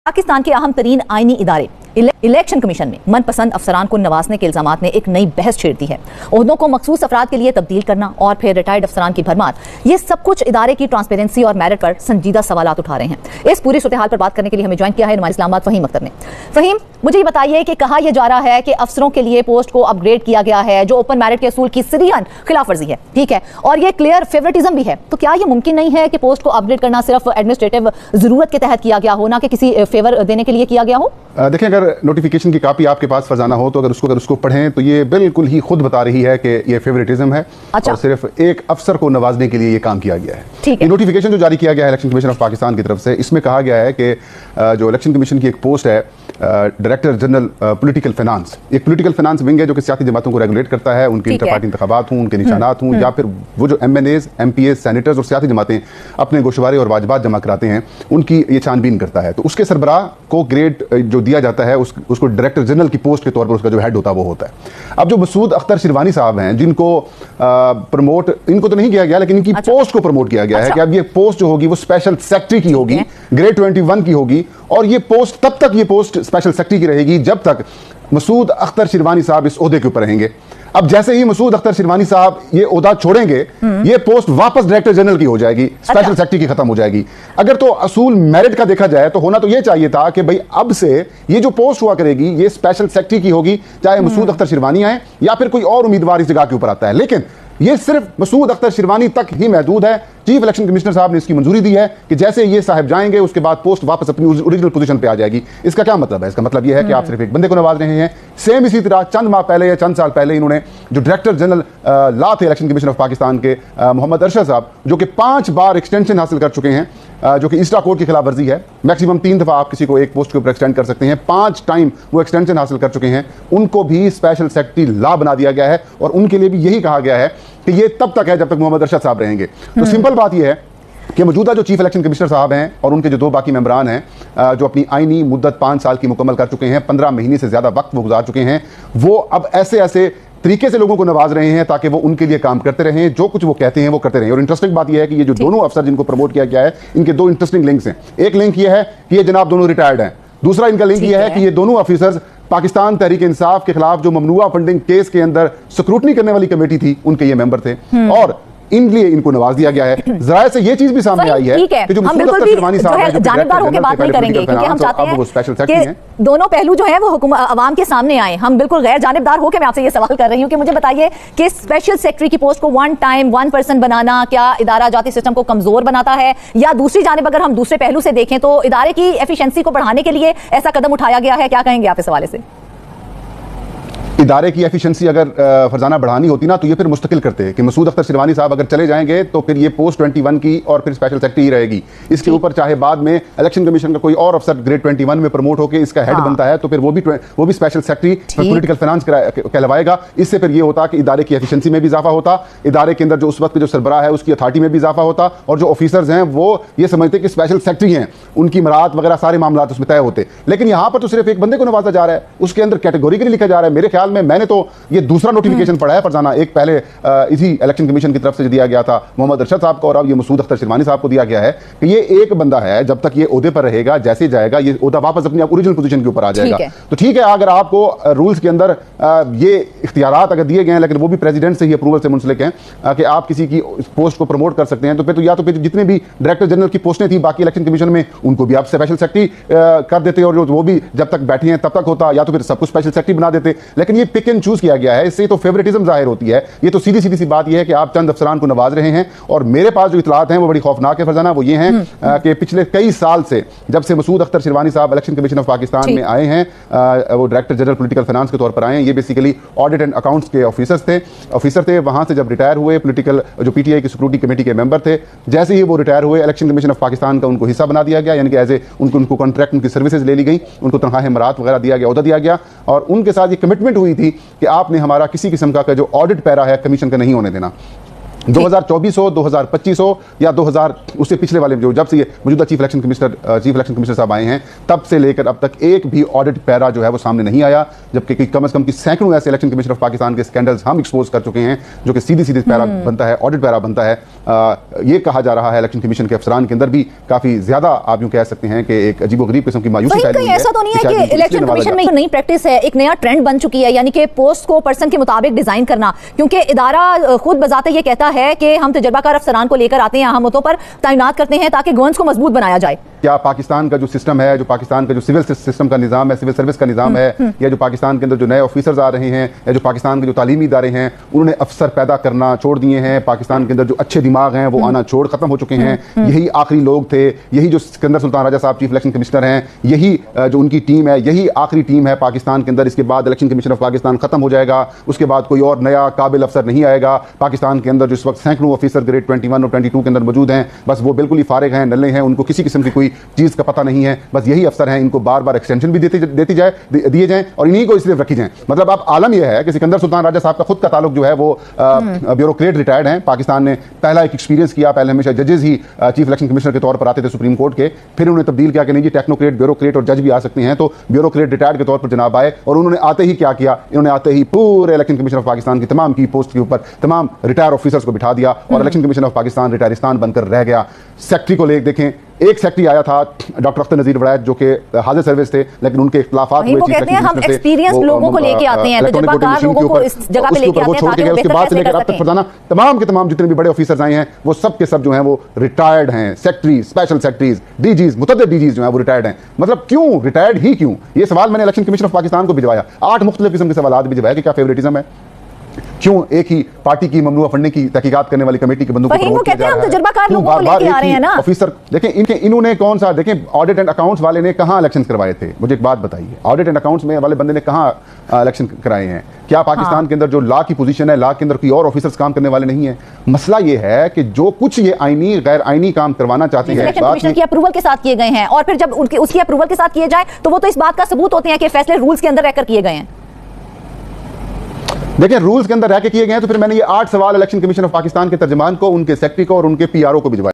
पाकिस्तान के अहम तरीन आईनी इदारे इलेक्शन कमीशन में मनपसंद अफसरान को नवाजने के इल्जामात ने एक नई बहस छेड़ दी है। ओहदों को मखसूस अफराद के लिए तब्दील करना और फिर रिटायर्ड अफसरान की भरमार, ये सब कुछ इदारे की ट्रांसपेरेंसी और मेरिट पर संजीदा सवालात उठा रहे हैं। इस पूरी सूरत-ए-हाल पर बात करने के लिए हमें ज्वाइन किया है हमारे इस्लामाबाद फहीम अख्तर ने। फहीम, मुझे ये बताइए कि कहा यह जा रहा है कि अफसरों के लिए पोस्ट को अपग्रेड किया गया है जो ओपन मेरिट के असूल की सरीहन खिलाफ वर्जी है, ठीक है, और ये क्लियर फेवरेटिज्म भी है। तो क्या यह मुमकिन नहीं है कि पोस्ट को अपग्रेड करना सिर्फ एडमिनिस्ट्रेटिव जरूरत के तहत किया गया हो, ना कि किसी फेवर देने के लिए किया गया हो? देखिए, अगर नोटिफिकेशन की कॉपी आपके पास फरजाना हो तो अगर उसको पढ़ें तो ये बिल्कुल ही खुद बता रही है कि ये फेवरेटिज्म है। अच्छा। और सिर्फ एक अफसर को नवाजने के लिए ये काम किया गया है। ये नोटिफिकेशन जो जारी किया गया है इलेक्शन कमीशन ऑफ पाकिस्तान की तरफ से, इसमें कहा गया है कि जो इलेक्शन कमीशन की एक पोस्ट है डायरेक्टर जनरल पॉलिटिकल फाइनेंस, एक पॉलिटिकल फाइनेंस विंग है जो कि सियासी जमातों को रेगुलेट करता है, उनके इंटर पार्टी इंतखाबात हों, उनके निशानात हों, या फिर वो जो MNAs, MPAs, सेनेटर्स और सियासी जमातें अपने गोशवारे और वाजिबात जमा कराते हैं, उनकी ये छानबीन करता है। तो उसके सरबराह को ग्रेड जो दिया जाता है उसको डायरेक्टर जनरल की पोस्ट के तौर पर उसका जो हेड होता है वो होता है। अब जो मसूद अख्तर शिरवानी साहब हैं, जिनको प्रमोट इनको तो नहीं किया गया लेकिन इनकी पोस्ट को प्रमोट किया गया है कि अब ये पोस्ट जो होगी वो स्पेशल सेक्रेटरी की होगी, ग्रेड 21 की होगी, और ये पोस्ट तब तक ये पोस्ट स्पेशल सेक्रेटरी की रहेगी जब तक मसूद अख्तर शिरवानी साहब इस ओहदे के ऊपर रहेंगे। अब जैसे ही मसूद अख्तर शिरवानी साहब ये ओहदा छोड़ेंगे, ये पोस्ट वापस डायरेक्टर जनरल की हो जाएगी, स्पेशल सेक्रेटरी की खत्म हो जाएगी। अगर तो असूल मेरिट का देखा जाए तो होना तो ये चाहिए था कि भाई अब से ये जो पोस्ट हुआ करेगी ये स्पेशल सेक्रेटरी की होगी, चाहे मसूद अख्तर शिरवानी आए या फिर कोई और उम्मीदवार इस जगह के ऊपर आता है, लेकिन ये सिर्फ मसूद अख्तर शिरवानी तक ही महदूद है। चीफ इलेक्शन कमिश्नर साहब ने इसकी मंजूरी दी है कि जैसे ये साहब जाएंगे उसके बाद पोस्ट वापस अपनी ओरिजिनल पोजीशन पे आ जाएगी। इसका क्या मतलब है? इसका मतलब यह है कि आप सिर्फ एक बंदे को नवाज रहे हैं। सेम इसी तरह चंद माह पहले या चंद साल पहले इन्होंने जो डायरेक्टर जनरल लॉ थे इलेक्शन कमीशन ऑफ पाकिस्तान के मोहम्मद अरशद साहब, जो कि 5 बार एक्सटेंशन हासिल कर चुके हैं, जो कि इंस्टा कोड की खिलाफ वर्जी है। मैक्सिमम 3 दफा आप किसी को एक पोस्ट के ऊपर एक्सटेंड कर सकते हैं, 5 टाइम वो एक्सटेंशन हासिल कर चुके हैं, उनको भी स्पेशल सेक्रेटरी लॉ बना दिया गया है और उनके लिए भी यही कहा गया है कि ये तब तक है जब तक मोहम्मद अरशद साहब रहेंगे। तो सिंपल बात यह है कि मौजूदा जो चीफ इलेक्शन कमिश्नर साहब हैं और उनके जो 2 बाकी मेंबरान हैं जो अपनी आईनी मुद्दत 5 साल की मुकम्मल कर चुके हैं, 15 महीने से ज्यादा वक्त वो गुजार चुके हैं, वो अब ऐसे तरीके से लोगों को नवाज रहे हैं ताकि वो उनके लिए काम करते रहें, जो कुछ वो कहते हैं वो करते रहें। और इंटरेस्टिंग बात यह है कि ये जो दोनों अफसर जिनको प्रमोट किया गया है, इनके 2 इंटरेस्टिंग लिंक्स हैं। एक लिंक ये है कि ये जनाब दोनों रिटायर्ड हैं, दूसरा इनका लिंक ये है कि ये दोनों ऑफिसर्स पाकिस्तान तहरीक इंसाफ के खिलाफ जो ममनुआ फंडिंग केस के अंदर स्क्रूटनी करने वाली कमेटी थी उनके ये मेंबर थे और इनलिए इनको नवाज दिया गया है। जराये से ये चीज भी सामने आई है कि जो हम बिल्कुल भी जानिबदार होकर बात नहीं करेंगे क्योंकि हम चाहते हैं कि दोनों पहलू जो है वो अवाम के सामने आए। हम बिल्कुल गैर जानिबदार होकर मैं आपसे ये सवाल कर रही हूँ कि मुझे बताइए कि स्पेशल सेक्रेटरी की पोस्ट को 1 टाइम 1 पर्सन बनाना क्या इदारा जाती सिस्टम को कमजोर बनाता है, या दूसरी जानिब अगर हम दूसरे पहलू से देखें तो इदारे की एफिशिएंसी को बढ़ाने के लिए ऐसा कदम उठाया गया है? क्या कहेंगे आप इस हवाले से? इदारे की एफिशिएंसी अगर फरजाना बढ़ानी होती ना तो ये फिर मुस्तकिल करते कि मसूद अख्तर शिरवानी साहब अगर चले जाएंगे तो फिर ये पोस्ट 21 की और फिर स्पेशल सेक्रेटरी ही रहेगी। इसके ऊपर चाहे बाद में इलेक्शन कमीशन का कोई और अफसर ग्रेड 21 में प्रमोट होकर इसका हेड बनता है तो फिर वो भी स्पेशल सेक्रेटरी पॉलिटिकल फाइनेंस कहलवाएगा। इससे फिर ये होता कि इदारे की एफिशिएंसी में भी इजाफा होता, इदारे के अंदर जो उस वक्त जो सरबराह है उसकी अथॉरिटी में भी इजाफा होता, और जो ऑफिसर्स हैं वो ये समझते कि स्पेशल सेक्रेटरी हैं, उनकी मरात वगैरह सारे मामला उसमें तय होते। लेकिन यहाँ पर तो सिर्फ एक बंदे को नवाजा जा रहा है, उसके अंदर कैटेगोरिकली लिखा जा रहा है। मेरे ख्याल में मैंने तो ये दूसरा नोटिफिकेशन पढ़ा है फरजाना, एक पहले इसी इलेक्शन कमीशन की तरफ से दिया गया था मोहम्मद अरशद साहब को, और अब ये मसूद अख्तर शिरवानी साहब को दिया गया है कि ये एक बंदा है, जब तक ये ओहदे पर रहेगा, जैसे जाएगा ये ओहदा वापस अपनी ओरिजिनल पोजीशन के ऊपर आ जाएगा। तो ठीक है, अगर आपको रूल्स के अंदर ये इख्तियारात अगर दिए गए हैं लेकिन वो भी प्रेसिडेंट से ही अप्रूवल से मुंसलिक हैं कि आप किसी की पोस्ट को प्रमोट कर सकते हैं, तो फिर तो या तो फिर जितने भी डायरेक्टर जनरल की पोस्टें थी बाकी इलेक्शन कमीशन में उनको भी आप स्पेशल सेक्रेटरी कर देते और वो भी जब तक बैठे हैं तब तक होता, या तो फिर सब कुछ स्पेशल सेक्रेटरी बना देते। लेकिन ये पिक एंड चूज किया गया है, इससे तो फेवरेटिज्म जाहिर होती है। ये तो सीधी सी बात यह है कि आप चंद अफसरान को नवाज रहे हैं, और मेरे पास जो इतलात हैं वो बड़ी खौफनाक है फरजाना। वो ये हैं कि पिछले कई साल से जब से मसूद अख्तर शिरवानी साहब इलेक्शन कमीशन ऑफ पाकिस्तान में आए हैं, वो डायरेक्टर जनरल पॉलिटिकल फाइनेंस के तौर पर आए हैं, ये बेसिकली ऑडिट एंड अकाउंट्स के ऑफिसर थे। वहां से जब रिटायर हुए, पॉलिटिकल जो PTI की सिक्योरिटी कमेटी के मेंबर थे, जैसे ही वो रिटायर हुए इलेक्शन कमीशन ऑफ पाकिस्तान का उनको हिस्सा बना दिया गया, यानी कि एज ए उनको कॉन्ट्रैक्ट उनकी सर्विसेज ले ली गई, उनको तनख्वाह मरात वगैरह दिया गया, ओहदा दिया गया, और उनके साथ ये कमिटमेंट हुई थी कि आपने हमारा किसी किस्म का जो ऑडिट पैरा है कमीशन का नहीं होने देना। 2024 हो, 2025 हो या 2000 उससे पिछले वाले जो जब से ये मौजूदा चीफ इलेक्शन कमिश्नर साहब आए हैं तब से लेकर अब तक एक भी ऑडिट पैरा जो है वो सामने नहीं आया, जबकि कम से कम सैकड़ों ऐसे इलेक्शन कमिश्नर ऑफ पाकिस्तान के स्कैंडल्स हम एक्सपोज कर चुके हैं जो कि सीधी पैरा बनता है, ऑडिट पैरा बनता है। ये कहा जा रहा है इलेक्शन कमीशन के अफसरान के अंदर भी काफी ज्यादा आप यूं कह सकते हैं कि एक अजीबोगरीब किस्म की मायूसी फैली हुई है। ऐसा तो नहीं है कि इलेक्शन कमीशन में नई प्रैक्टिस है, एक नया ट्रेंड बन चुकी है, यानी कि पोस्ट को पर्सन के मुताबिक डिजाइन करना, क्योंकि इदारा खुद बजाते ये कहता है कि हम तजर्बाकार अफसरान को लेकर आते हैं, हम मुद्दों पर तैनात करते हैं ताकि गवर्नेंस को मजबूत बनाया जाए। क्या पाकिस्तान का जो सिस्टम है, जो पाकिस्तान का जो सिविल सिस्टम का निजाम है, सिविल सर्विस का निजाम है, या जो पाकिस्तान के अंदर जो नए ऑफिसर्स आ रहे हैं या जो पाकिस्तान के जो तालीमी इदारे हैं उन्होंने अफसर पैदा करना छोड़ दिए हैं, पाकिस्तान के अंदर जो अच्छे दिमाग हैं वो आना छोड़ खत्म हो चुके हैं, यही आखिरी लोग थे, यही जो सिकंदर सुल्तान राजा साहब चीफ इलेक्शन कमिश्नर हैं, यही जो उनकी टीम है, यही आखिरी टीम है पाकिस्तान के अंदर। इसके बाद इलेक्शन कमीशन ऑफ पाकिस्तान खत्म हो जाएगा, उसके बाद कोई और नया काबिल अफसर नहीं आएगा। पाकिस्तान के अंदर जिस वक्त सैकड़ों ऑफिसर ग्रेड 21 और 22 के अंदर मौजूद हैं, बस वो बिल्कुल ही फारिग हैं, नल्ले हैं, उनको किसी किस्म की कोई चीज का पता नहीं है, बस यही अफसर हैं, इनको बार बार एक्सटेंशन भी दिए जाएं और इन्हीं को इसलिए रखी जाएं। मतलब अब आलम यह है कि सिकंदर सुल्तान राजा साहब का खुद का ताल्लुक जो है वो ब्यूरोक्रेट रिटायर्ड हैं। पाकिस्तान ने पहला एक एक्सपीरियंस किया, पहले हमेशा जजेस ही चीफ इलेक्शन कमिश्नर के तौर पर आते थे सुप्रीम कोर्ट के, फिर उन्होंने तब्दील किया कि नहीं जी टेक्नोक्रेट, ब्यूरोक्रेट और जज भी आ सकते हैं, तो ब्यूरोक्रेट रिटायर्ड के तौर पर जनाब आए और उन्होंने आते ही क्या किया, इन्होंने आते ही पूरे इलेक्शन कमीशन ऑफ पाकिस्तान की तमाम की पोस्ट के ऊपर तमाम रिटायर ऑफिसर्स को बिठा दिया और इलेक्शन कमीशन ऑफ पाकिस्तान रिटायरिस्तान बनकर रह गया। सेक्रेटरी को देखें, एक सेक्रेटरी आया था डॉक्टर अख्तर नजीर वड़ैत जो कि हाजिर सर्विस थे, लेकिन उनके इख्तिलाफात हुए, कहते हैं हम एक्सपीरियंस लोगों को लेके आते हैं, तजुर्बाकार लोगों को इस जगह पे लेके आते हैं ताकि उसके बाद से लेकर अब तक फरजाना तमाम के तमाम जितने भी बड़े ऑफिसर्स आए हैं वो सब के सब जो हैं वो रिटायर्ड हैं। सेक्रेटरी, स्पेशल सेक्रेटरीज, डीजीज, मुतअद्दिद डीजीज जो हैं वो रिटायर्ड हैं। मतलब क्यों रिटायर्ड ही क्यों? ये सवाल मैंने इलेक्शन कमीशन ऑफ पाकिस्तान को भिजवाया, 8 मुख्तलिफ किस्म के सवाल भिजवाया कि क्या फेवरेटिज्म है, क्यों एक ही पार्टी की ममनुआ फंडिंग की तहकीकात करने वाली कमेटी के बंदों को प्रमोट किया जा रहा है? तजुर्बाकार लोगों को लेके आ रहे हैं ना ऑफिसर। देखें इन्होंने कौन सा, देखें ऑडिट एंड अकाउंट्स वाले ने कहां इलेक्शन करवाए थे? मुझे एक बात बताइए, ऑडिट एंड अकाउंट्स में वाले बंदे ने कहां इलेक्शन कराए हैं? क्या पाकिस्तान के अंदर जो लॉ की पोजीशन है, लॉ के अंदर कोई और ऑफिसर्स काम करने वाले नहीं है? मसला ये है कि जो कुछ ये आईनी गैर आईनी काम करवाना चाहते हैं कमीशन की अप्रूवल के साथ किए गए हैं, और फिर जब उसकी अप्रूवल के साथ किए जाए तो वो तो इस बात का सबूत होते हैं कि फैसले रूल्स के अंदर रहकर किए गए हैं। देखिए रूल्स के अंदर रह के किए गए हैं, तो फिर मैंने ये 8 सवाल इलेक्शन कमीशन ऑफ पाकिस्तान के तर्जुमान को, उनके सेक्रेटरी को और उनके पीआरओ को भिजवाए।